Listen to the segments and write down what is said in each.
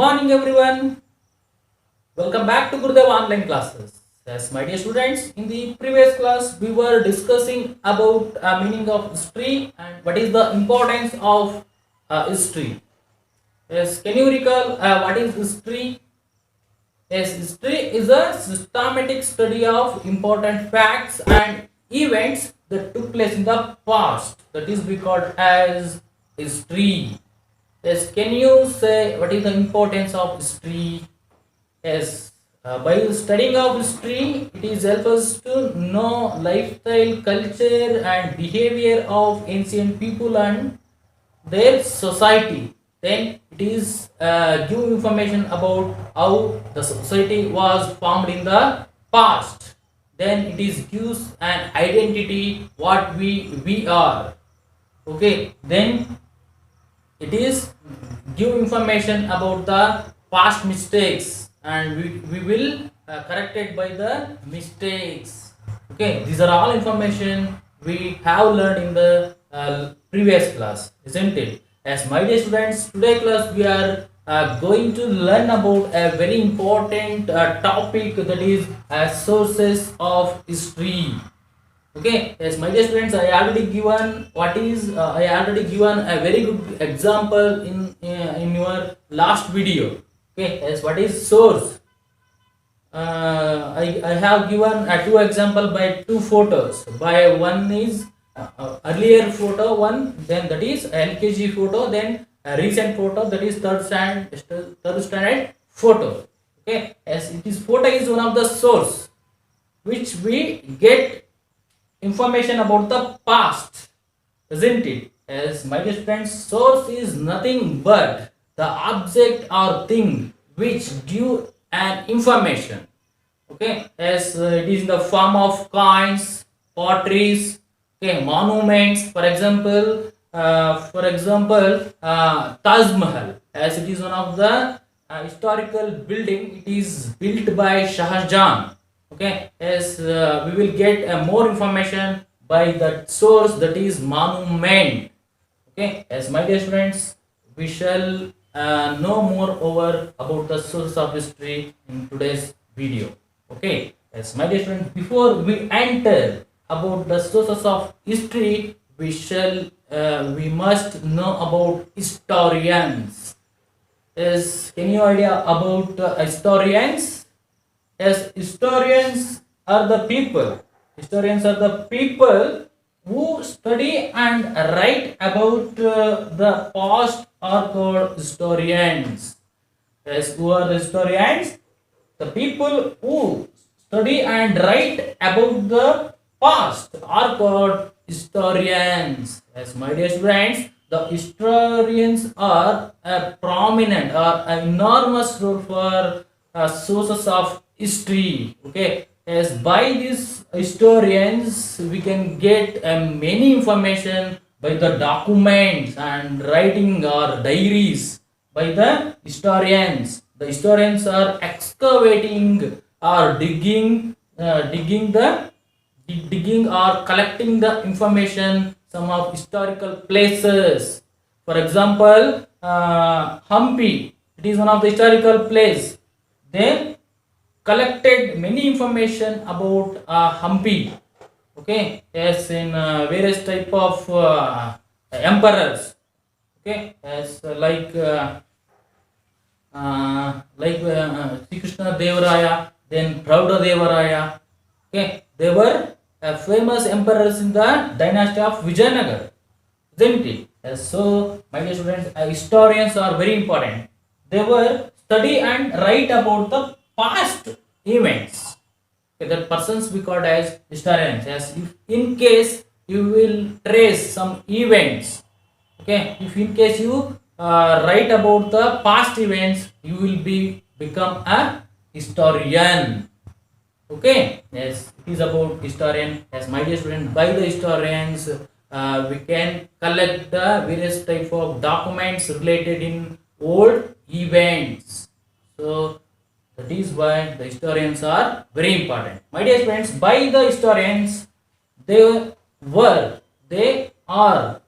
morning, everyone. Welcome back to Gurudev online classes. Yes, my dear students, in the previous class, we were discussing about meaning of history and what is the importance of history. Yes, can you recall what is history? Yes, history is a systematic study of important facts and events that took place in the past. That is we called as history. Yes, can you say what is the importance of history? Yes, by studying of history, it is help us to know lifestyle, culture, and behavior of ancient people and their society. Then it is give information about how the society was formed in the past. Then it is gives an identity what we are. Okay. Then it is give information about the past mistakes and we will correct it by the mistakes. Okay, these are all information we have learned in the previous class, isn't it? As my dear students, today class we are going to learn about a very important topic, that is sources of history. Okay, yes, my dear students, I already given a very good example in your last video. Okay, yes, what is source? I have given two example by two photos. By one is earlier photo one, then that is LKG photo, then a recent photo, that is third standard photo. Okay, yes, it is photo is one of the source which we get information about the past, isn't it? As my dear friends, source is nothing but the object or thing which give an information. Okay, as it is in the form of coins, potteries, okay, monuments. For example, Taj Mahal, as it is one of the historical building. It is built by Shah Jahan. Okay, as we will get more information by that source, that is monument. Okay, as my dear students, we shall know more over about the source of history in today's video. Okay, as my dear students, before we enter about the sources of history, we must know about historians. Is any idea about historians? Yes, historians are the people. Historians are the people who study and write about the past are called historians. Yes, who are the historians? The people who study and write about the past are called historians. Yes, my dear friends, the historians are a prominent or an enormous role for sources of history. Okay, as by these historians we can get many information by the documents and writing or diaries by the historians. The historians are excavating or digging or collecting the information some of historical places. For example, Hampi, it is one of the historical place. They collected many information about Hampi. Okay, yes, in various type of emperors. Okay, as Sri Krishna Devaraya, then Prauda Devaraya. Okay, they were famous emperors in the dynasty of Vijayanagar, isn't it? So, my dear students, historians are very important. They were study and write about the past events. Okay, that persons we called as historians. As if in case you will trace some events, okay, if in case you write about the past events, you will become a historian. Okay, yes, it is about historian. As my dear student, by the historians we can collect the various type of documents related in old events. So that is why the historians are very important. My dear friends, by the historians, they are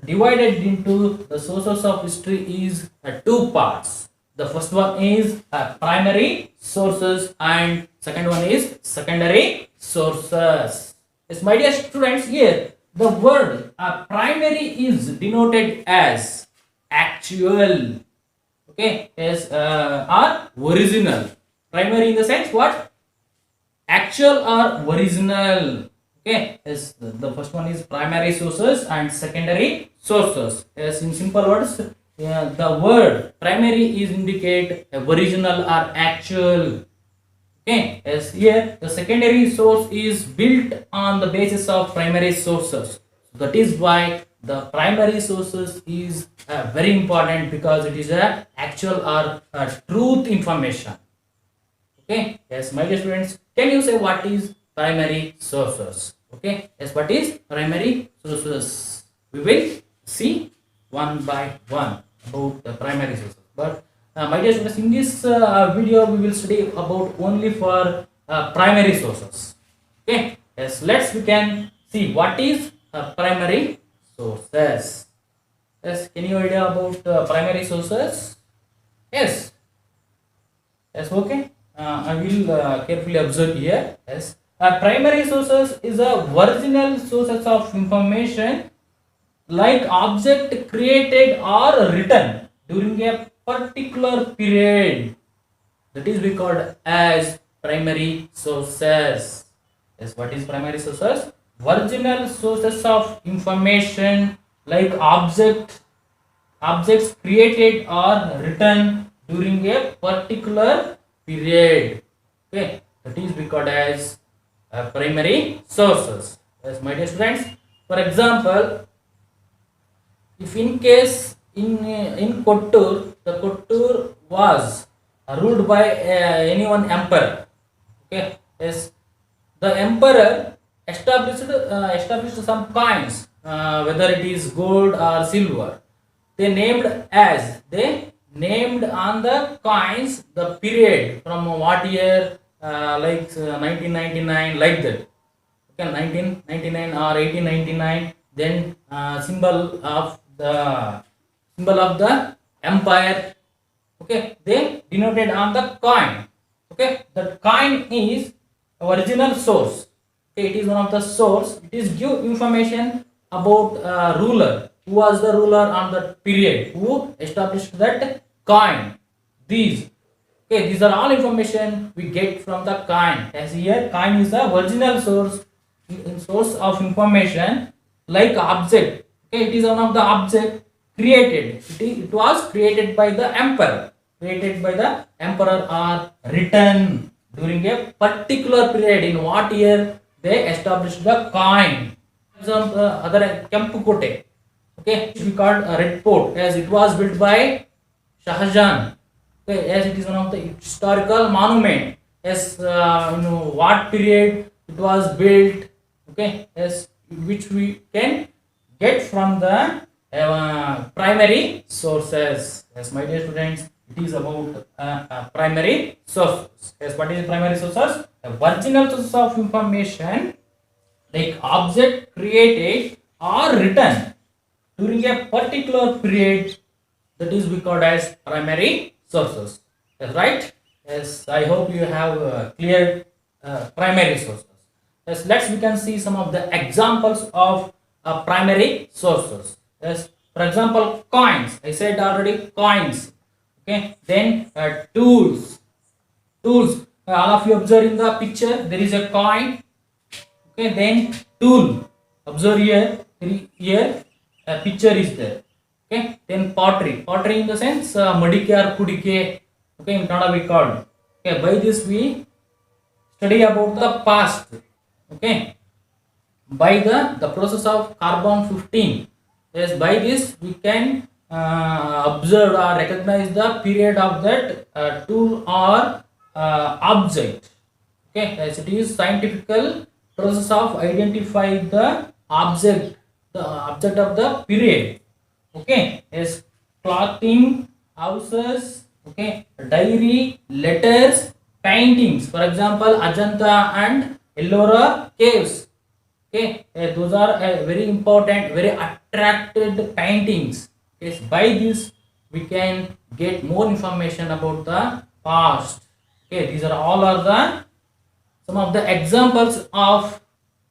divided into the sources of history is two parts. The first one is primary sources and second one is secondary sources. Yes, my dear students, here the word primary is denoted as actual. Okay, yes, or original. Primary in the sense what? Actual or original. Okay, yes, the first one is primary sources and secondary sources. Yes, in simple words, the word primary is indicate original or actual. Okay, yes, here the secondary source is built on the basis of primary sources. That is why the primary sources is very important, because it is a actual or truth information. Okay, yes, my dear students, can you say what is primary sources? Okay, yes, what is primary sources? We will see one by one about the primary sources. But my dear students, in this video, we will study about only for primary sources. Okay, yes, we can see what is primary sources. Yes, can you idea about primary sources? Yes. Yes, okay. I will carefully observe here. Yes, primary sources is a original sources of information, like object created or written during a particular period. That is we called as primary sources. Yes, what is primary sources? Original sources of information, like objects created or written during a particular period. Okay, that is because as primary sources. Yes, my dear students, for example, if in case in Kottur, the Kottur was ruled by any one emperor. Okay, yes, the emperor established some coins, whether it is gold or silver. They named on the coins the period from what year, like 1999, like that. Okay, 1999 or 1899. Then symbol of the empire. Okay, they denoted on the coin. Okay, that coin is original source. Okay, it is one of the source. It is give information about ruler, who was the ruler on that period, who established that coin. These are all information we get from the coin. As here, coin is the original source of information, like object. Okay, it is one of the object created. It was created by the emperor. Created by the emperor or written during a particular period. In what year they established the coin? Example, other Kempukote. Okay, we called a red fort, as it was built by Shahjahan. Okay, as it is one of the historical monument. As what period it was built. Okay, as which we can get from the primary sources. Yes, my dear students, it is about primary sources. Yes, what is primary sources? The original sources of information, like object created or written during a particular period, that is we called as primary sources. Yes, right? Yes, I hope you have cleared primary sources. Yes, we can see some of the examples of primary sources. Yes, for example, coins. I said already, coins. Okay, then tools. All of you observe in the picture, there is a coin. Okay, then tool. Observe here a picture is there. Okay, then pottery in the sense madike or kudike. Okay, in Kannada we called. Okay, by this we study about the past. Okay, by the process of carbon 15. Yes, by this we can observe or recognize the period of that tool or object. Okay, as it is scientific process of identify the object of the period. Okay, yes, clothing, houses. Okay, diary, letters, paintings. For example, Ajanta and Ellora caves. Okay, those are very important, very attracted paintings. Okay, by this we can get more information about the past. Okay, these are all are the some of the examples of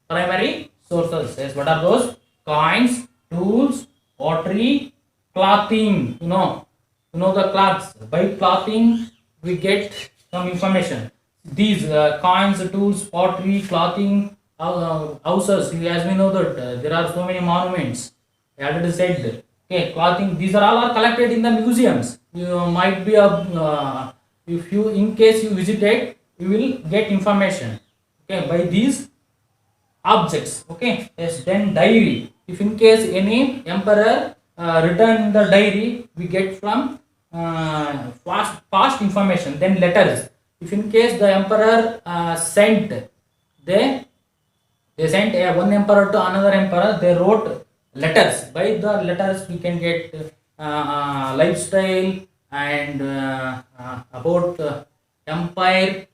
primary sources. Yes, what are those? Coins, tools, pottery, clothing. You know the cloths. By clothing, we get some information. These coins, tools, pottery, clothing, houses. As we know that there are so many monuments. I already said that. Okay, clothing. These are all are collected in the museums. You might be a if you in case you visited, you will get information. Okay, by these objects. Okay, yes. Then diary. If in case any emperor written in the diary, we get from past information. Then letters. If in case the emperor sent, they they sent one emperor to another emperor. They wrote letters. By the letters, we can get lifestyle and about empire.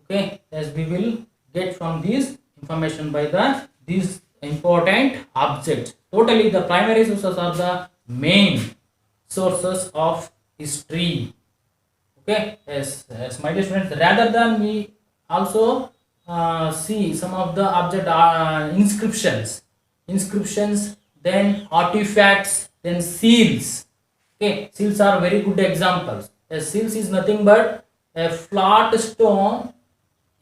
Okay, as we will get from these information by the these important objects. Totally, the primary sources are the main sources of history. Okay, yes, my dear students, rather than we also see some of the object inscriptions, then artifacts, then seals. Okay, seals are very good examples. A seals is nothing but a flat stone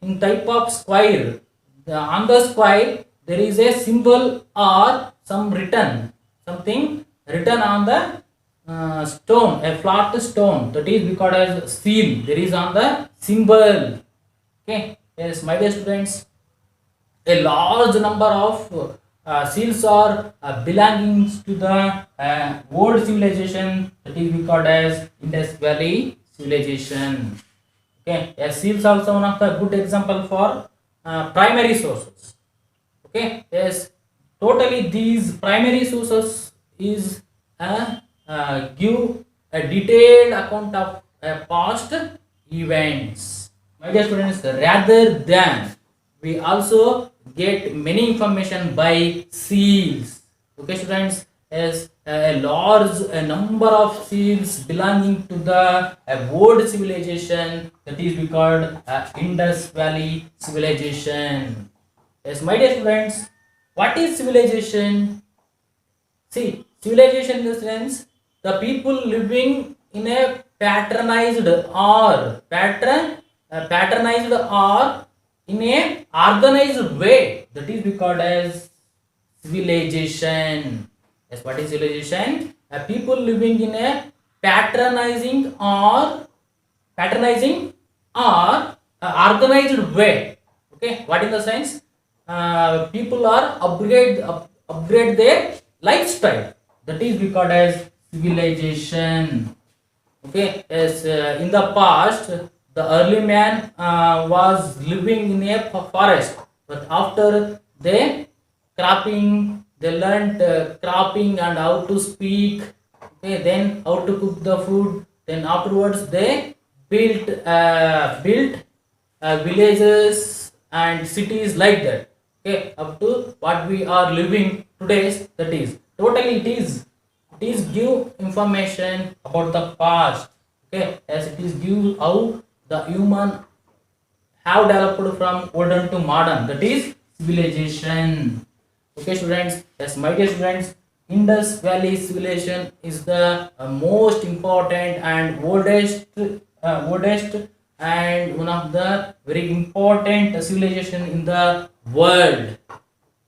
in type of square. On the square there is a symbol or something written on the stone, a flat stone, that is we call as seal. There is on the symbol. Okay, yes, my dear students, a large number of seals are belongings to the old civilization, that is we call as Indus Valley civilization. Okay, yes, seals also one of the good example for primary sources. Okay, yes, totally these primary sources is give a detailed account of past events. My dear students, rather than we also get many information by seals. Okay, students, as a large number of seals belonging to the old civilization, that is we called Indus Valley civilization. Yes, my dear students, what is civilization? See, civilization in the sense the people living in a patronized or in a organized way, that is we called as civilization. Yes, what is civilization? People living in a patronizing or organized way. Okay, what in the sense? People are upgrade their lifestyle, that is we call as civilization. Okay, as in the past the early man was living in a forest, but after they learned cropping and how to speak. Okay, then how to cook the food. Then afterwards they built villages and cities like that. Okay, up to what we are living today. That is totally it is give information about the past. Okay, as it is give how the human have developed from olden to modern, that is civilization. Okay, students, yes, my dear students, Indus Valley civilization is the most important and oldest and one of the very important civilization in the world.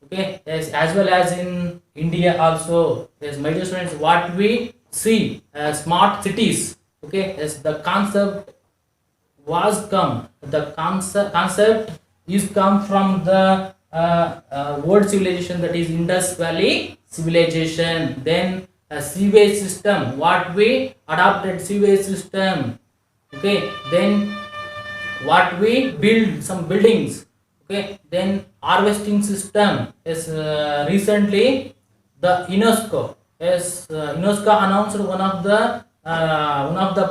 Okay, yes, as well as in India also. Yes, my dear students, what we see smart cities. Okay, yes, the concept concept is come from the world civilization, that is Indus Valley civilization. Then a sewage system, what we adopted sewage system. Okay, then what we build some buildings. Okay, then harvesting system is recently the UNESCO. Yes, UNESCO announced one of the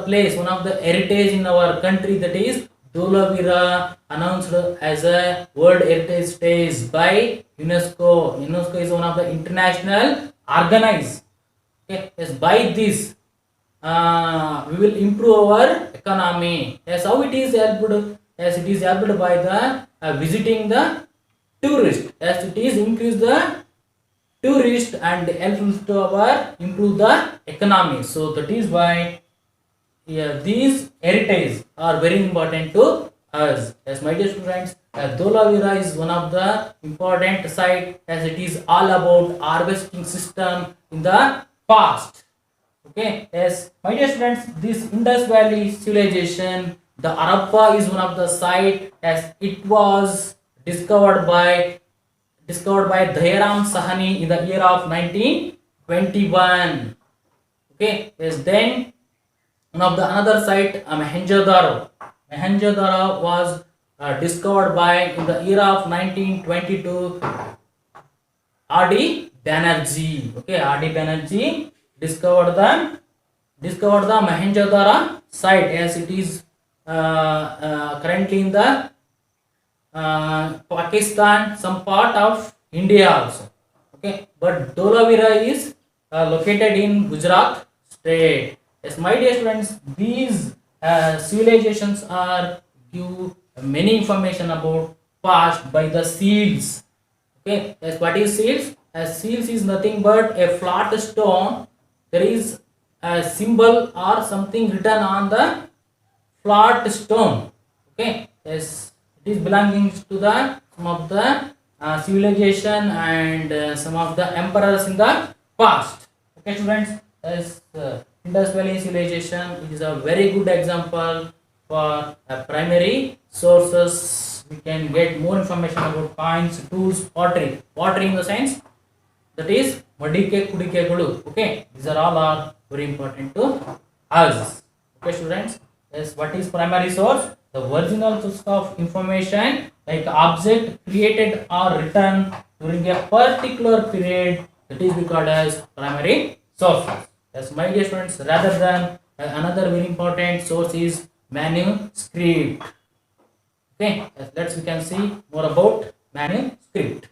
place, one of the heritage in our country, that is Dholavira announced as a World Heritage Stage by UNESCO. UNESCO is one of the international organized. Okay, yes, by this we will improve our economy. Yes, how it is helped? Yes, it is helped by the visiting the tourist. Yes, it is increase the tourist and helps to our improve the economy. So that is why, yeah, these heritage are very important to us. As my dear students, Dholavira is one of the important site as it is all about harvesting system in the past. Okay, yes, my dear students, this Indus Valley civilization, the Harappa is one of the site as it was discovered by Dayram Sahani in the year of 1921. Okay, yes, then one of the another site, Mohenjo-daro. Mohenjo-daro was discovered by in the year of 1922 R.D. Banerjee. Okay, R.D. Banerjee discovered the Mohenjo-daro site as it is currently in the Pakistan, some part of India also. Okay, but Dholavira is located in Gujarat state. Yes, my dear students, these civilizations are give many information about past by the seals. Okay, yes, what is seals? Seals is nothing but a flat stone. There is a symbol or something written on the flat stone. Okay, yes, it is belonging to the some of the civilization and some of the emperors in the past. Okay, students, as Indus Valley civilization is a very good example for primary sources. We can get more information about coins, tools, pottery. Pottery in the sense that is madike kudike gulu. Okay, these are all are very important to us. Okay, students, yes, what is primary source? The original source of information like object created or written during a particular period, that is called as primary sources. Yes, my dear students, rather than another very important source is manuscript. Okay, yes, let's we can see more about manuscript.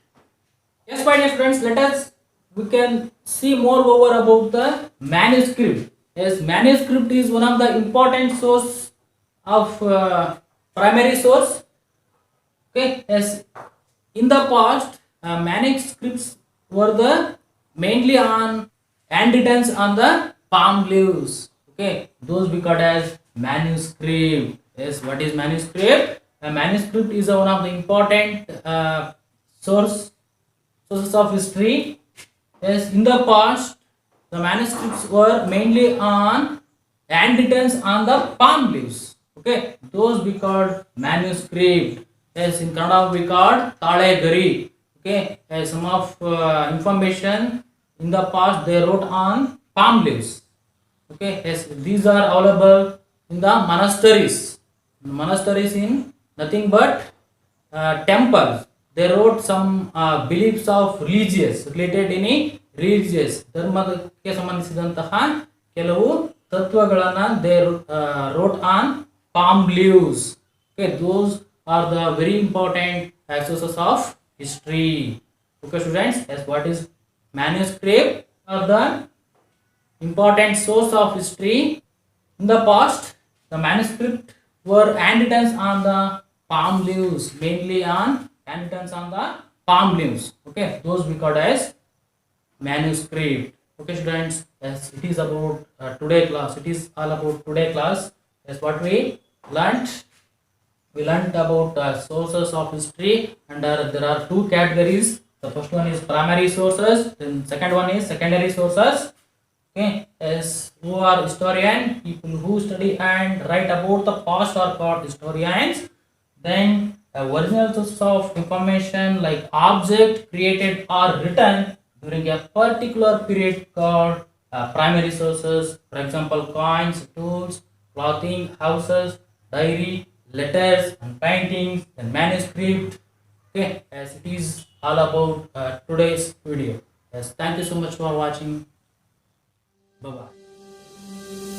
Yes, my dear students, let us we can see more over about the manuscript. Yes, manuscript is one of the important source of primary source. Okay, yes, in the past, manuscripts were the mainly on handwrittens on the palm leaves. Okay, those we call as manuscript. Yes, what is manuscript? A manuscript is one of the important sources of history. Yes, in the past, the manuscripts were mainly on handwrittens on the palm leaves. Okay, those we called manuscript. Yes, in Kannada we called Talegari. Okay, some of information in the past they wrote on palm leaves. Okay, yes, these are available in the monasteries. Monasteries in nothing but temples. They wrote some beliefs of religious related in religious ಧರ್ಮಕ್ಕೆ ಸಂಬಂಧಿಸಿದಂತಹ ಕೆಲವು ತತ್ವಗಳನ್ನು they wrote on palm leaves. Okay, those are the very important sources of history. Okay, students, yes, what is manuscript are the important source of history. In the past, the manuscript were handwritten on the palm leaves, mainly on handwritten on the palm leaves. Okay, those we call as manuscript. Okay, students, yes, it is about today class. It is all about today class. Yes, what we learnt. We learnt about sources of history, and there are two categories. The first one is primary sources, then second one is secondary sources. Okay, as who are historian, people who study and write about the past are called historians. Then original source of information like object created or written during a particular period called primary sources. For example, coins, tools, clothing, houses, diary, letters, and paintings, and manuscript. Okay, as it is all about today's video. Yes, thank you so much for watching. Bye bye.